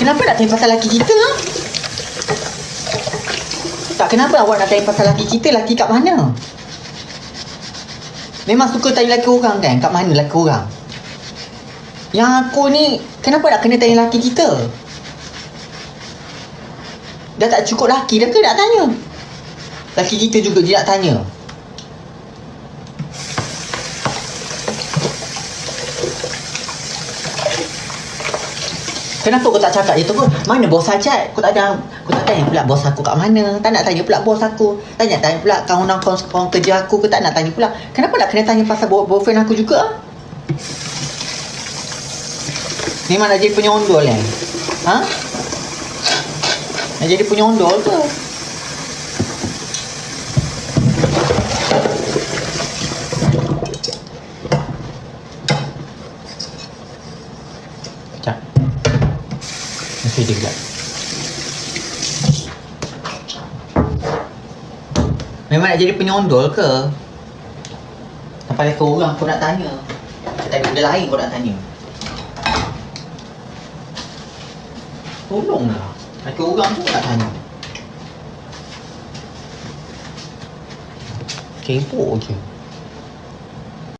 Kenapa nak tanya pasal laki kita? Tak, kenapa awak nak tanya pasal laki kita? Laki kat mana? Memang suka tanya laki orang kan? Kat mana laki orang? Yang aku ni, kenapa nak kena tanya laki kita? Dah tak cukup laki dah ke nak tanya? Laki kita juga dia nak tanya. Kenapa kau tak cakap je tu pun? Mana bos Hajat? Kau tak tanya pula bos aku kat mana? Tak nak tanya pula bos aku. Tanya pula kawan kerja aku ke tak nak tanya pula. Kenapa nak kena tanya pasal boyfriend aku juga? Memang nak jadi penyondol Ha? Nak jadi penyondol ke? Sekejap. Masih dia pula. Memang nak jadi penyondol ke? Sampai ke orang kau nak tanya. Tadi benda lain kau nak tanya. Tolonglah. Nak ke orang pun nak tanya. Kepo je.